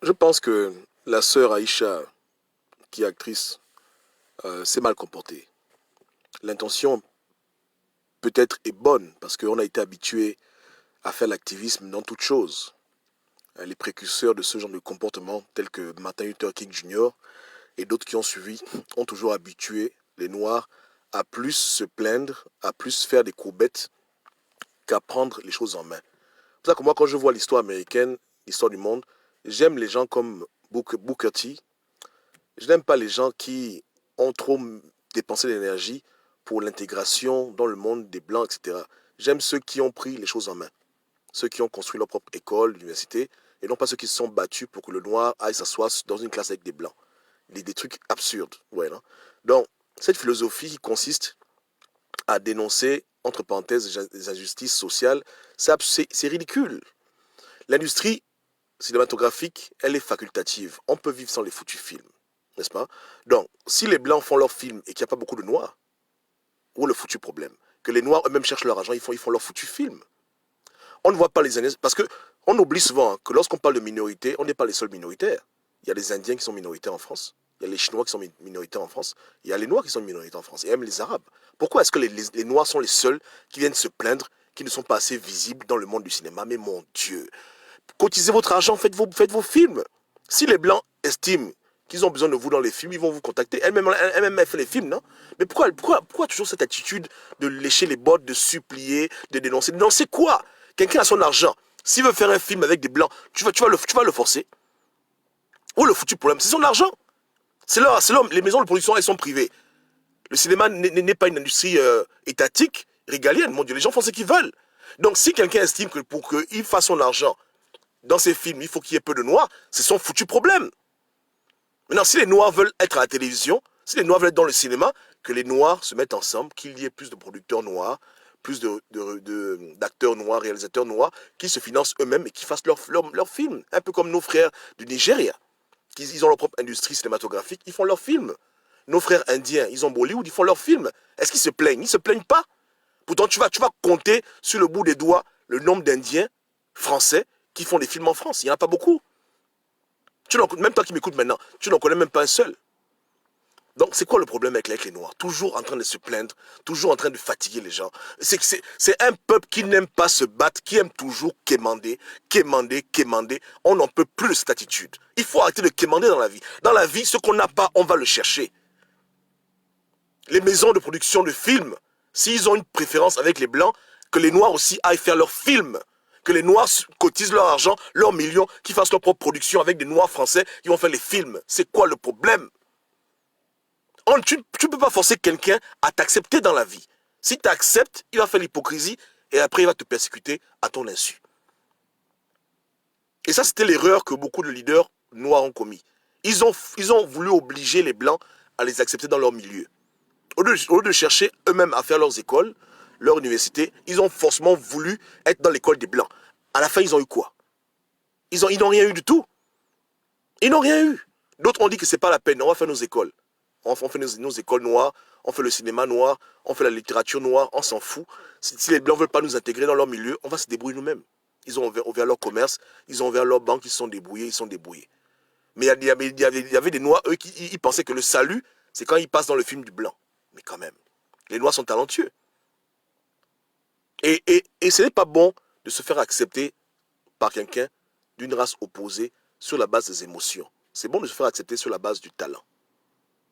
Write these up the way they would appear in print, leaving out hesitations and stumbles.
Je pense que la sœur Aïcha, qui est actrice, s'est mal comportée. L'intention peut-être est bonne parce qu'on a été habitué à faire l'activisme dans toute chose. Les précurseurs de ce genre de comportement, tels que Martin Luther King Jr. et d'autres qui ont suivi, ont toujours habitué les Noirs à plus se plaindre, à plus faire des courbettes qu'à prendre les choses en main. C'est pour ça que moi, quand je vois l'histoire américaine, l'histoire du monde, j'aime les gens comme Booker T. Je n'aime pas les gens qui ont trop dépensé d'énergie pour l'intégration dans le monde des Blancs, etc. J'aime ceux qui ont pris les choses en main, ceux qui ont construit leur propre école, université, et non pas ceux qui se sont battus pour que le noir aille s'asseoir dans une classe avec des Blancs. Des trucs absurdes. Ouais, non. Donc, cette philosophie qui consiste à dénoncer, entre parenthèses, les injustices sociales, c'est ridicule. L'industrie cinématographique, elle est facultative. On peut vivre sans les foutus films, n'est-ce pas? Donc, si les Blancs font leurs films et qu'il n'y a pas beaucoup de Noirs, où est le foutu problème? Que les Noirs eux-mêmes cherchent leur argent, ils font leurs foutus films. On ne voit pas les Indiens, parce qu'on oublie souvent hein, que lorsqu'on parle de minorité, on n'est pas les seuls minoritaires. Il y a les Indiens qui sont minoritaires en France, il y a les Chinois qui sont minoritaires en France, il y a les Noirs qui sont minoritaires en France, et même les Arabes. Pourquoi est-ce que les Noirs sont les seuls qui viennent se plaindre, qui ne sont pas assez visibles dans le monde du cinéma? Mais mon Dieu, cotisez votre argent, faites vos films. Si les Blancs estiment qu'ils ont besoin de vous dans les films, ils vont vous contacter. Elle-même fait les films, non? Mais pourquoi toujours cette attitude de lécher les bottes, de supplier, de dénoncer? Dénoncer quoi? Quelqu'un a son argent. S'il veut faire un film avec des Blancs, tu vas le forcer. Où est le foutu problème? C'est son argent. Les maisons de production, elles sont privées. Le cinéma n'est pas une industrie étatique, régalienne. Mon Dieu, les gens font ce qu'ils veulent. Donc si quelqu'un estime que pour qu'il fasse son argent dans ses films, il faut qu'il y ait peu de noirs, c'est son foutu problème. Maintenant, si les noirs veulent être à la télévision, si les noirs veulent être dans le cinéma, que les noirs se mettent ensemble, qu'il y ait plus de producteurs noirs, plus d'acteurs noirs, réalisateurs noirs, qui se financent eux-mêmes et qui fassent leurs films. Un peu comme nos frères du Nigeria. Ils ont leur propre industrie cinématographique, ils font leurs films. Nos frères indiens, ils ont Bollywood, ils font leurs films. Est-ce qu'ils se plaignent? Ils ne se plaignent pas. Pourtant, tu vas compter sur le bout des doigts le nombre d'Indiens français qui font des films en France. Il n'y en a pas beaucoup. Même toi qui m'écoutes maintenant, tu n'en connais même pas un seul. Donc, c'est quoi le problème avec les Noirs? Toujours en train de se plaindre, toujours en train de fatiguer les gens. C'est un peuple qui n'aime pas se battre, qui aime toujours quémander, quémander, quémander. On n'en peut plus de cette attitude. Il faut arrêter de quémander dans la vie. Dans la vie, ce qu'on n'a pas, on va le chercher. Les maisons de production de films, s'ils ont une préférence avec les Blancs, que les Noirs aussi aillent faire leurs films. Que les Noirs cotisent leur argent, leurs millions, qu'ils fassent leur propre production avec des Noirs français, qui vont faire les films. C'est quoi le problème? Tu ne peux pas forcer quelqu'un à t'accepter dans la vie. Si tu acceptes, il va faire l'hypocrisie et après il va te persécuter à ton insu. Et ça, c'était l'erreur que beaucoup de leaders noirs ont commis. Ils ont voulu obliger les Blancs à les accepter dans leur milieu. Au lieu de chercher eux-mêmes à faire leurs écoles, leur université, ils ont forcément voulu être dans l'école des Blancs. À la fin, ils ont eu quoi? Ils n'ont rien eu du tout. Ils n'ont rien eu. D'autres ont dit que c'est pas la peine, on va faire nos écoles. On fait nos écoles noires, on fait le cinéma noir, on fait la littérature noire, on s'en fout. Si les Blancs ne veulent pas nous intégrer dans leur milieu, on va se débrouiller nous-mêmes. Ils ont ouvert leur commerce, ils ont ouvert leur banque, ils se sont débrouillés, Mais il y avait des Noirs, eux, qui pensaient que le salut, c'est quand ils passent dans le film du Blanc. Mais quand même, les Noirs sont talentueux. Et ce n'est pas bon de se faire accepter par quelqu'un d'une race opposée sur la base des émotions. C'est bon de se faire accepter sur la base du talent.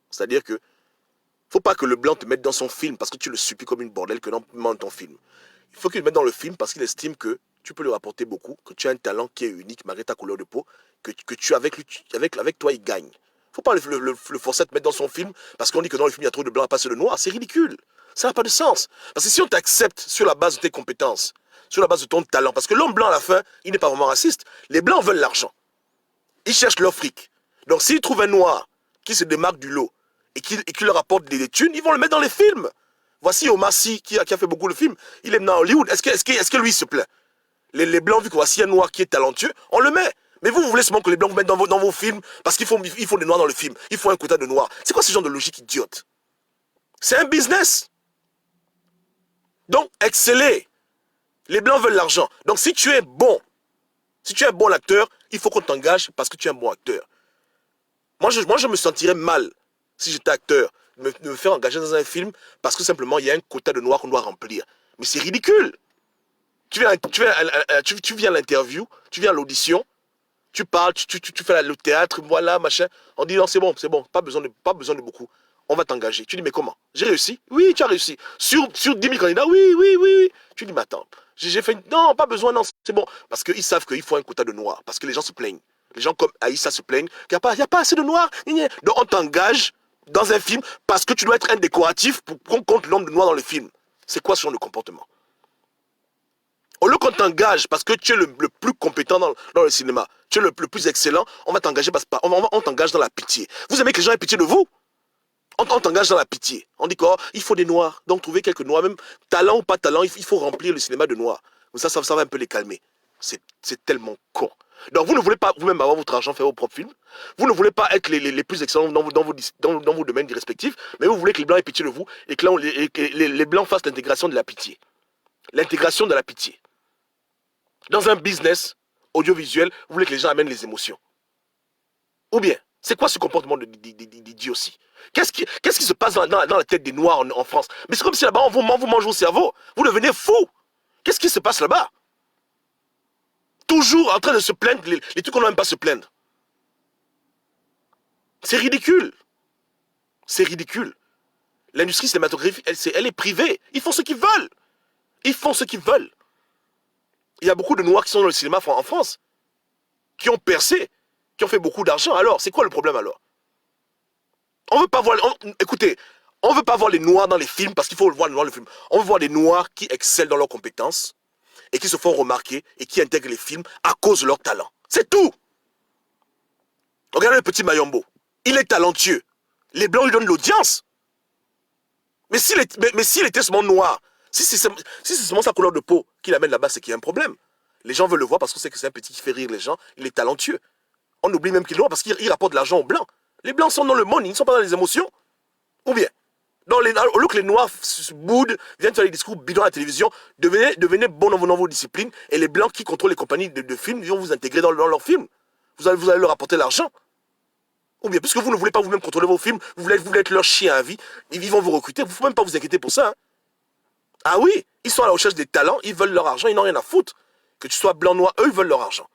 C'est-à-dire que faut pas que le Blanc te mette dans son film parce que tu le supplies comme une bordelle que dans ton film. Il faut qu'il le mette dans le film parce qu'il estime que tu peux lui rapporter beaucoup, que tu as un talent qui est unique malgré ta couleur de peau, que tu avec toi il gagne. Faut pas le forcer à te mettre dans son film parce qu'on dit que dans le film il y a trop de blanc, pas assez de noir. C'est ridicule. Ça n'a pas de sens. Parce que si on t'accepte sur la base de tes compétences, sur la base de ton talent, parce que l'homme blanc à la fin, il n'est pas vraiment raciste. Les blancs veulent l'argent. Ils cherchent leur fric. Donc s'ils trouvent un noir qui se démarque du lot et qui leur apporte des thunes, ils vont le mettre dans les films. Voici Omar Sy qui a fait beaucoup de films. Il est dans Hollywood. Est-ce que lui se plaint? Les blancs, vu que voici un noir qui est talentueux, on le met. Mais vous voulez seulement que les blancs vous mettent dans vos films parce qu'il faut des noirs dans le film. Il faut un quota de noirs. C'est quoi ce genre de logique idiote? C'est un business. Donc, exceller. Les blancs veulent l'argent. Donc, si tu es bon, si tu es un bon acteur, il faut qu'on t'engage parce que tu es un bon acteur. Moi, je me sentirais mal si j'étais acteur, de me faire engager dans un film parce que simplement il y a un quota de noirs qu'on doit remplir. Mais c'est ridicule. Tu viens à l'interview, tu viens à l'audition, tu parles, tu fais le théâtre, voilà, machin. On dit non, c'est bon, pas besoin de beaucoup. On va t'engager. Tu dis mais comment? J'ai réussi? Oui, tu as réussi. Sur 10 000 candidats, oui, oui, oui, oui. Tu dis mais attends, j'ai fait... Non, pas besoin, non, c'est bon. Parce qu'ils savent qu'il faut un quota de noirs. Parce que les gens se plaignent. Les gens comme Aïssa se plaignent qu'il n'y a pas assez de noirs. Donc on t'engage dans un film parce que tu dois être un décoratif pour qu'on compte le nombre de noirs dans le film. C'est quoi ce genre de comportement? Au lieu qu'on t'engage parce que tu es le plus compétent dans le cinéma, tu es le plus excellent, on va t'engager parce qu'on t'engage dans la pitié. Vous aimez que les gens aient pitié de vous? On t'engage dans la pitié. On dit quoi? Il faut des noirs. Donc trouver quelques noirs, même talent ou pas talent, il faut remplir le cinéma de noirs. Ça va un peu les calmer. C'est tellement con. Donc vous ne voulez pas vous-même avoir votre argent, faire vos propres films. Vous ne voulez pas être les plus excellents dans vos domaines respectifs, mais vous voulez que les blancs aient pitié de vous et que les blancs fassent l'intégration de la pitié. L'intégration de la pitié. Dans un business audiovisuel, vous voulez que les gens amènent les émotions. Ou bien, c'est quoi ce comportement d'idiotie? Qu'est-ce qui se passe dans la tête des Noirs en France? Mais c'est comme si là-bas, on vous mange au cerveau. Vous devenez fou. Qu'est-ce qui se passe là-bas? Toujours en train de se plaindre, les trucs qu'on n'a même pas se plaindre. C'est ridicule. C'est ridicule. L'industrie cinématographique, elle est privée. Ils font ce qu'ils veulent. Ils font ce qu'ils veulent. Il y a beaucoup de Noirs qui sont dans le cinéma en France, qui ont percé, qui ont fait beaucoup d'argent. Alors, c'est quoi le problème alors? On veut pas voir... écoutez, on veut pas voir les Noirs dans les films parce qu'il faut le voir dans le film. On veut voir des Noirs qui excellent dans leurs compétences et qui se font remarquer et qui intègrent les films à cause de leur talent. C'est tout. Regardez le petit Mayombo. Il est talentueux. Les Blancs lui donnent l'audience. Mais s'il était seulement noir, si c'est seulement sa couleur de peau qui l'amène là-bas, c'est qu'il y a un problème. Les gens veulent le voir parce qu'on sait que c'est un petit qui fait rire les gens. Il est talentueux. On oublie même qu'il est noir parce qu'il rapporte de l'argent aux Blancs. Les Blancs sont dans le monde, ils ne sont pas dans les émotions. Ou bien, au lieu que les Noirs se boudent, viennent faire des discours bidons à la télévision, devenez bons dans vos disciplines, et les Blancs qui contrôlent les compagnies de films vont vous intégrer dans leurs films. Vous allez leur apporter l'argent. Ou bien, puisque vous ne voulez pas vous-même contrôler vos films, vous voulez être leur chien à vie, ils vont vous recruter, il ne faut même pas vous inquiéter pour ça. Hein. Ah oui, ils sont à la recherche des talents, ils veulent leur argent, ils n'ont rien à foutre. Que tu sois blanc, noir, eux, ils veulent leur argent.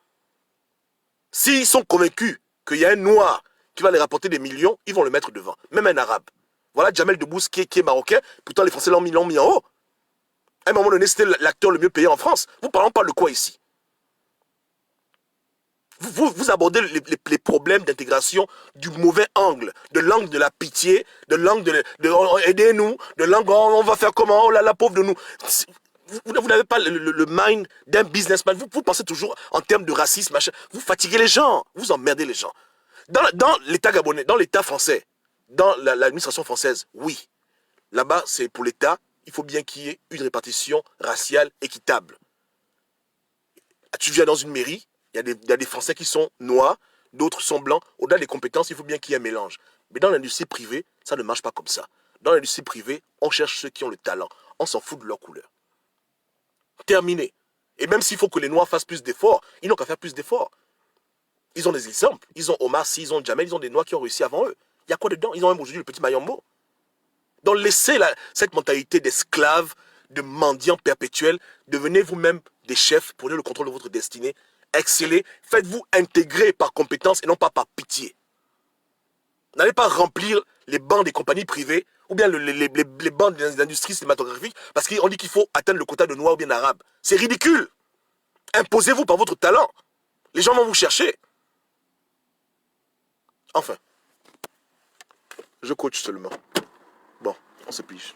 S'ils sont convaincus qu'il y a un noir qui va les rapporter des millions, ils vont le mettre devant. Même un arabe. Voilà Jamel Debbouze qui est marocain, pourtant les Français l'ont mis en haut. À un moment donné, c'était l'acteur le mieux payé en France. Vous parlez de quoi ici? Vous abordez les problèmes d'intégration du mauvais angle, de l'angle de la pitié, de l'angle de aidez-nous, de l'angle on va faire comment, oh là la pauvre de nous. Vous n'avez pas le mind d'un businessman. Vous pensez toujours en termes de racisme, machin. Vous fatiguez les gens, vous emmerdez les gens. Dans l'État gabonais, dans l'État français, dans l'administration française, oui. Là-bas, c'est pour l'État, il faut bien qu'il y ait une répartition raciale équitable. Tu viens dans une mairie, il y a des Français qui sont noirs, d'autres sont blancs. Au-delà des compétences, il faut bien qu'il y ait un mélange. Mais dans l'industrie privée, ça ne marche pas comme ça. Dans l'industrie privée, on cherche ceux qui ont le talent. On s'en fout de leur couleur. Terminé. Et même s'il faut que les Noirs fassent plus d'efforts, ils n'ont qu'à faire plus d'efforts. Ils ont des exemples. Ils ont Omar Sy, ils ont Jamel, ils ont des Noirs qui ont réussi avant eux. Il y a quoi dedans? Ils ont même aujourd'hui le petit Mayombo. Donc laissez cette mentalité d'esclave, de mendiant perpétuel. Devenez vous-même des chefs, prenez le contrôle de votre destinée. Excellez, faites-vous intégrer par compétence et non pas par pitié. N'allez pas remplir les bancs des compagnies privées ou bien les bancs des industries cinématographiques parce qu'on dit qu'il faut atteindre le quota de noirs ou bien d'arabes. C'est ridicule. Imposez-vous par votre talent. Les gens vont vous chercher. Enfin, je coach seulement. Bon, on se pige.